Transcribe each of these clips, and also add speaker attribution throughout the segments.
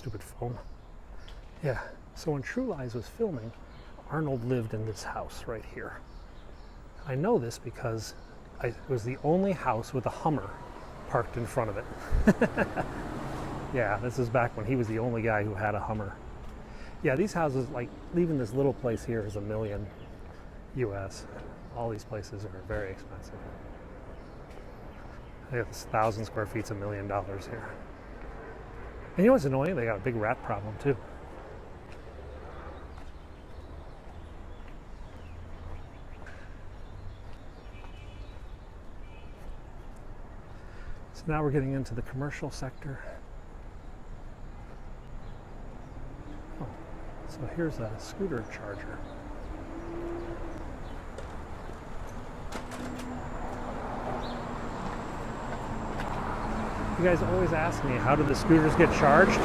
Speaker 1: Stupid phone. Yeah, so when True Lies was filming, Arnold lived in this house right here. I know this because it was the only house with a Hummer parked in front of it. Yeah, this is back when he was the only guy who had a Hummer. Yeah, these houses, like leaving this little place here is $1 million US. All these places are very expensive. They have 1,000 square feet's $1 million here. And you know what's annoying? They got a big rat problem too. So now we're getting into the commercial sector. Oh, so here's a scooter charger. You guys always ask me, how do the scooters get charged? It's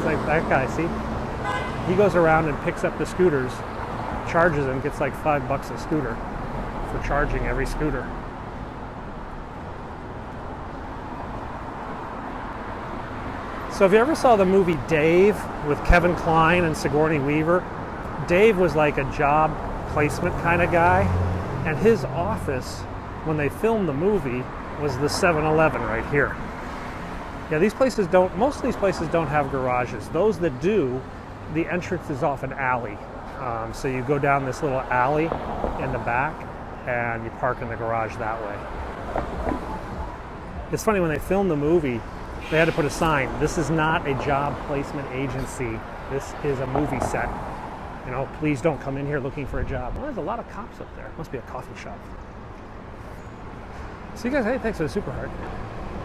Speaker 1: like that guy, see? He goes around and picks up the scooters, charges them, gets like $5 a scooter for charging every scooter. So if you ever saw the movie Dave with Kevin Kline and Sigourney Weaver, Dave was like a job placement kind of guy, and his office, when they filmed the movie, was the 7-Eleven right here. Yeah, most of these places don't have garages. Those that do, the entrance is off an alley. So you go down this little alley in the back and you park in the garage that way. It's funny, when they filmed the movie, they had to put a sign, this is not a job placement agency, this is a movie set. You know, please don't come in here looking for a job. Well, there's a lot of cops up there. Must be a coffee shop. So you guys, hey, thanks for the Super Heart.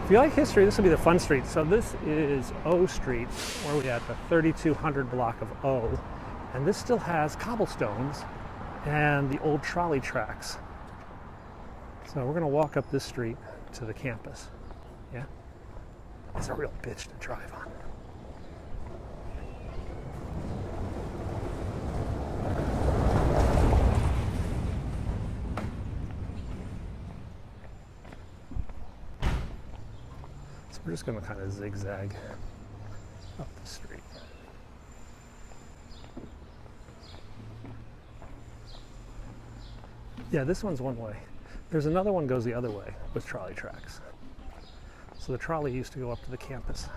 Speaker 1: If you like history, this will be the fun street. So this is O Street, where we at the 3200 block of O. And this still has cobblestones and the old trolley tracks. So we're gonna walk up this street to the campus. Yeah? It's a real bitch to drive on. So we're just going to kind of zigzag up the street. Yeah, this one's one way. There's another one goes the other way with trolley tracks. So the trolley used to go up to the campus.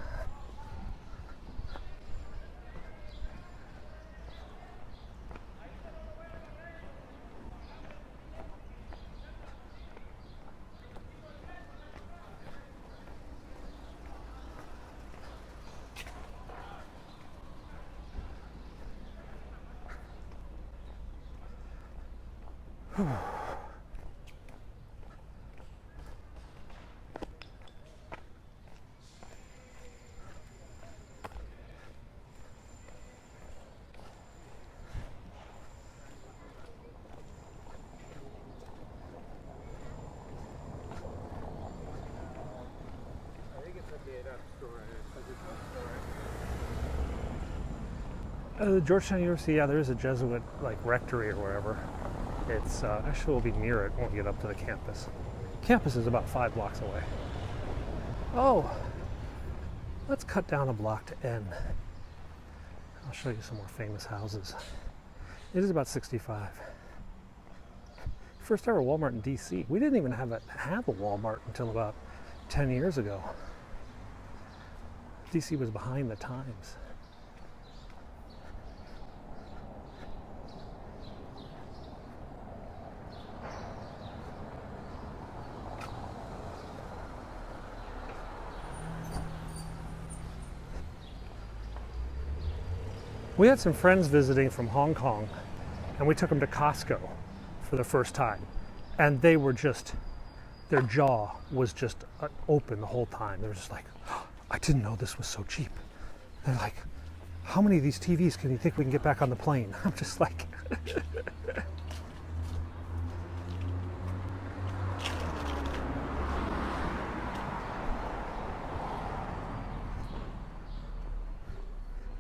Speaker 1: Georgetown University, yeah, there is a Jesuit like rectory or wherever. It's actually we'll be near it when we get up to the campus. Campus is about 5 blocks away. Oh, let's cut down a block to N. I'll show you some more famous houses. It is about 65. First ever Walmart in DC. We didn't even have a Walmart until about 10 years ago. DC was behind the times. We had some friends visiting from Hong Kong, and we took them to Costco for the first time. And they were just, their jaw was just open the whole time. They were just like, oh, I didn't know this was so cheap. They're like, how many of these TVs can you think we can get back on the plane? I'm just like,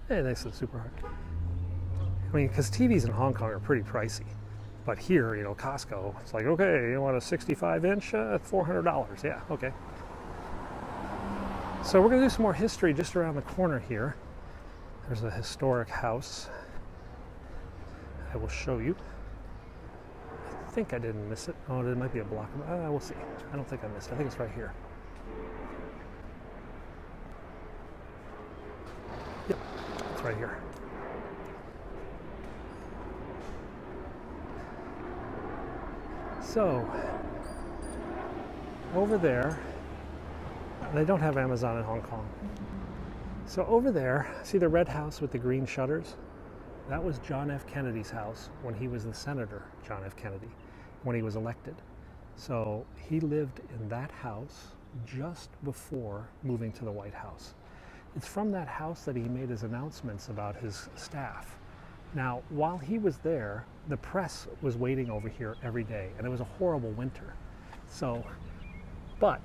Speaker 1: hey, thanks for the Super Heart. I mean, because TVs in Hong Kong are pretty pricey. But here, you know, Costco, it's like, okay, you want a 65-inch? $400. Yeah, okay. So we're going to do some more history just around the corner here. There's a historic house. I will show you. I think I didn't miss it. Oh, it might be a block. We'll see. I don't think I missed it. I think it's right here. Yep, it's right here. So, over there, they don't have Amazon in Hong Kong. So over there, see the red house with the green shutters? That was John F. Kennedy's house when he was the Senator John F. Kennedy, when he was elected. So he lived in that house just before moving to the White House. It's from that house that he made his announcements about his staff. Now, while he was there, the press was waiting over here every day, and it was a horrible winter. But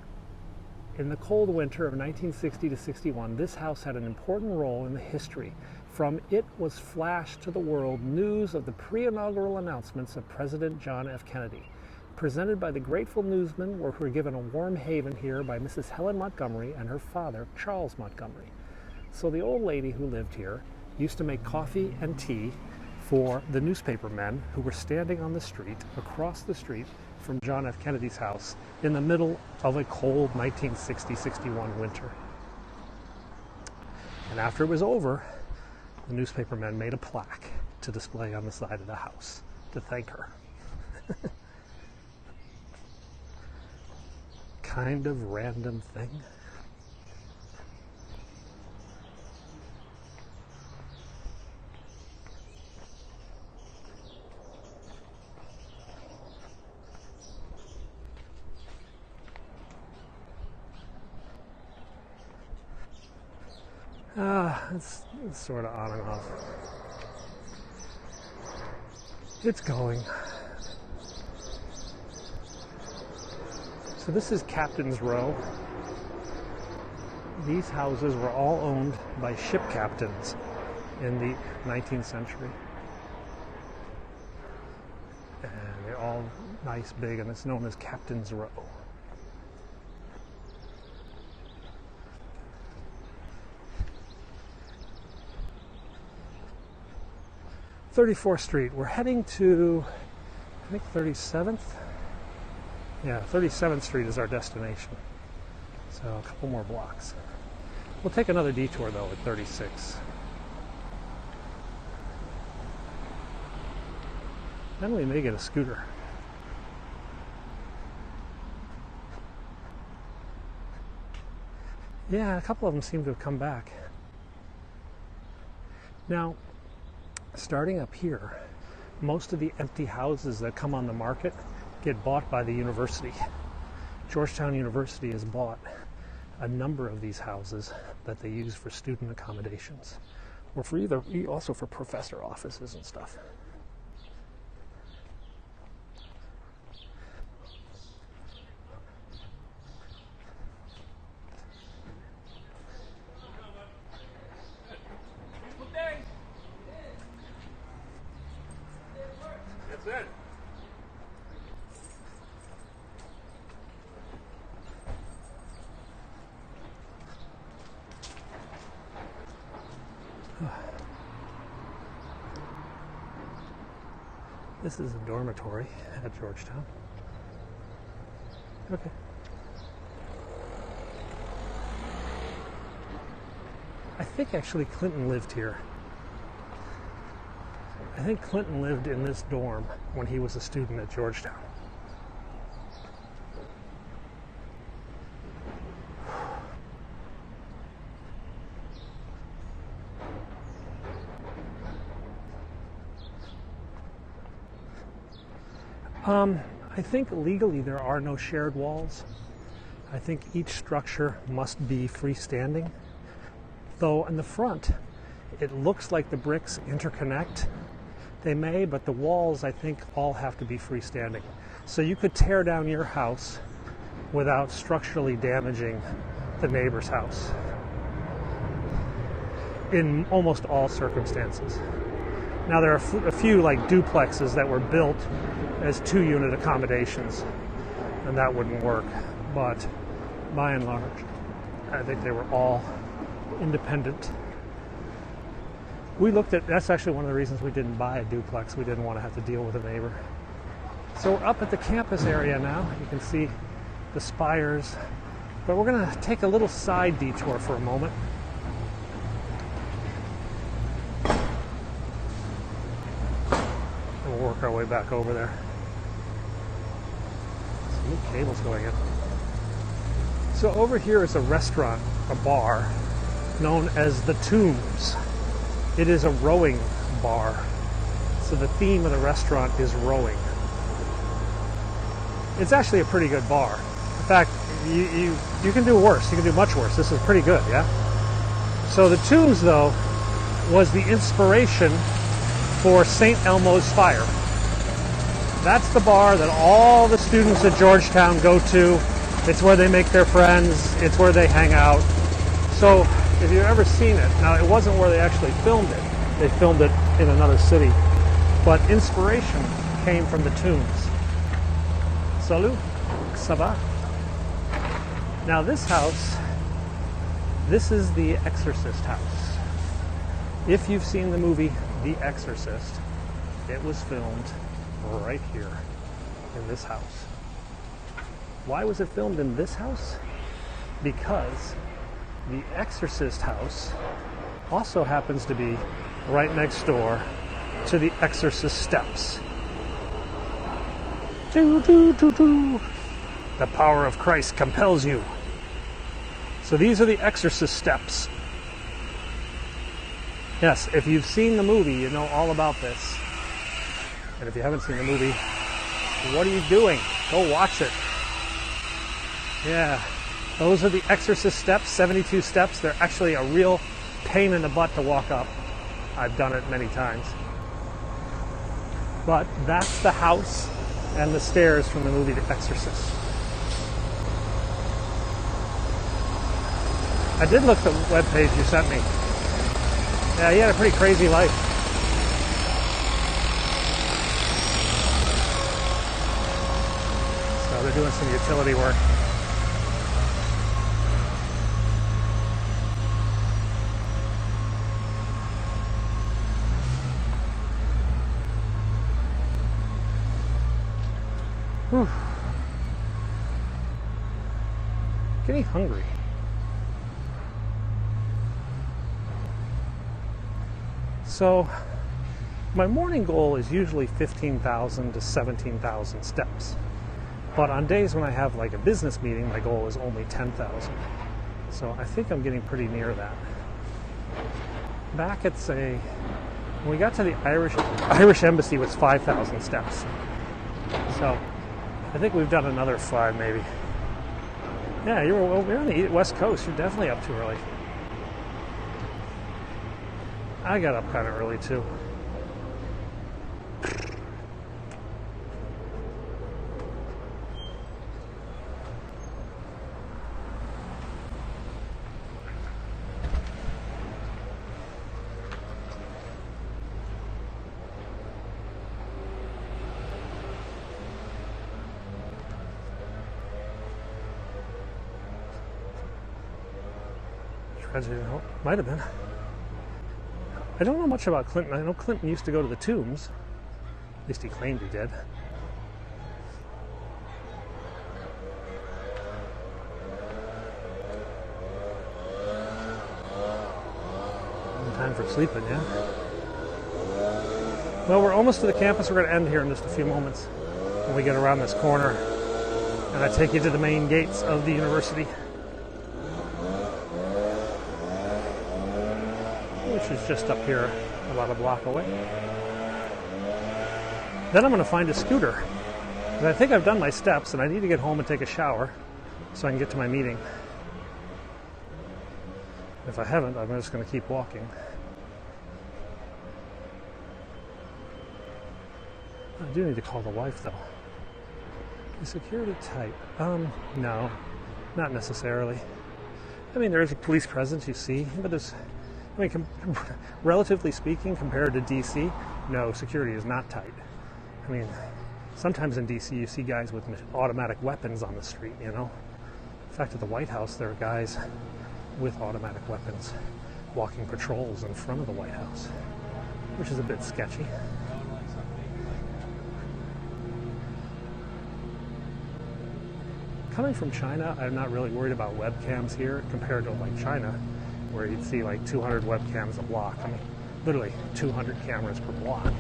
Speaker 1: in the cold winter of 1960 to 61, this house had an important role in the history. From it was flashed to the world news of the pre-inaugural announcements of President John F. Kennedy, presented by the grateful newsmen who were given a warm haven here by Mrs. Helen Montgomery and her father, Charles Montgomery. So the old lady who lived here used to make coffee and tea for the newspaper men who were standing on the street, across the street from John F. Kennedy's house in the middle of a cold 1960-61 winter. And after it was over, the newspaper men made a plaque to display on the side of the house to thank her. Kind of random thing. It's sort of on and off. It's going. So this is Captain's Row. These houses were all owned by ship captains in the 19th century. And they're all nice, big, and it's known as Captain's Row. 34th Street. We're heading to, I think, 37th? Yeah, 37th Street is our destination. So a couple more blocks. We'll take another detour, though, at 36. Then we may get a scooter. Yeah, a couple of them seem to have come back. Now, starting up here, most of the empty houses that come on the market get bought by the university. Georgetown University has bought a number of these houses that they use for student accommodations, or for also for professor offices and stuff. This is a dormitory at Georgetown. Okay. I think actually Clinton lived here. I think Clinton lived in this dorm when he was a student at Georgetown. I think legally there are no shared walls. I think each structure must be freestanding. Though in the front, it looks like the bricks interconnect. They may, but the walls, I think, all have to be freestanding. So you could tear down your house without structurally damaging the neighbor's house in almost all circumstances. Now there are a few like duplexes that were built as 2-unit accommodations, and that wouldn't work, but by and large. I think they were all independent. We looked at, that's actually one of the reasons we didn't buy a duplex. We didn't want to have to deal with a neighbor. So we're up at the campus area now. You can see the spires. But we're going to take a little side detour for a moment. And we'll work our way back over there. Some new cables going in. So over here is a restaurant, a bar, known as the Tombs. It is a rowing bar. So the theme of the restaurant is rowing. It's actually a pretty good bar. In fact, you can do worse. You can do much worse. This is pretty good, yeah? So the Tombs, though, was the inspiration for St. Elmo's Fire. That's the bar that all the students at Georgetown go to. It's where they make their friends. It's where they hang out. So if you've ever seen it, now it wasn't where they actually filmed it. They filmed it in another city. But inspiration came from the Tombs. Salut, ça va? Now this house, this is the Exorcist house. If you've seen the movie The Exorcist, it was filmed right here in this house. Why was it filmed in this house? Because the Exorcist house also happens to be right next door to the Exorcist steps. Doo, doo, doo, doo. The power of Christ compels you. So these are the Exorcist steps. Yes, if you've seen the movie, you know all about this. And if you haven't seen the movie, what are you doing? Go watch it. Yeah, those are the Exorcist steps, 72 steps. They're actually a real pain in the butt to walk up. I've done it many times. But that's the house and the stairs from the movie The Exorcist. I did look at the webpage you sent me. Yeah, he had a pretty crazy life. So they're doing some utility work. Whew. Getting hungry. So my morning goal is usually 15,000 to 17,000 steps. But on days when I have like a business meeting, my goal is only 10,000. So I think I'm getting pretty near that. Back at, say, when we got to the Irish Embassy, it was 5,000 steps. So I think we've done another 5 maybe. Yeah, you're on the West Coast. You're definitely up too early. I got up kind of early too. Might have been. I don't know much about Clinton. I know Clinton used to go to the Tombs. At least he claimed he did. Time for sleeping, yeah? Well, we're almost to the campus. We're going to end here in just a few moments when we get around this corner and I take you to the main gates of the university, which is just up here about a block away. Then I'm going to find a scooter. I think I've done my steps and I need to get home and take a shower so I can get to my meeting. If I haven't, I'm just going to keep walking. I do need to call the wife, though. Is security tight? No, not necessarily. I mean, there is a police presence, you see, but there's, relatively speaking, compared to DC, no, security is not tight. I mean, sometimes in DC you see guys with automatic weapons on the street, you know. In fact, at the White House, there are guys with automatic weapons walking patrols in front of the White House, which is a bit sketcy. Coming from China, I'm not really worried about webcams here compared to like China, where you'd see like 200 webcams a block. I mean, literally 200 cameras per block.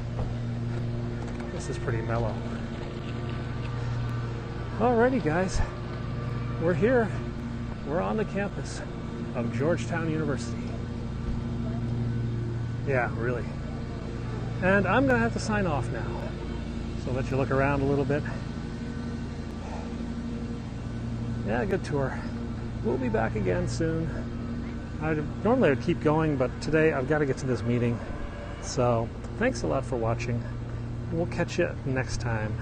Speaker 1: This is pretty mellow. Alrighty, guys, we're here. We're on the campus of Georgetown University. Yeah, really. And I'm gonna have to sign off now. So let you look around a little bit. Yeah, good tour. We'll be back again soon. Normally I'd keep going, but today I've got to get to this meeting. So thanks a lot for watching. We'll catch you next time.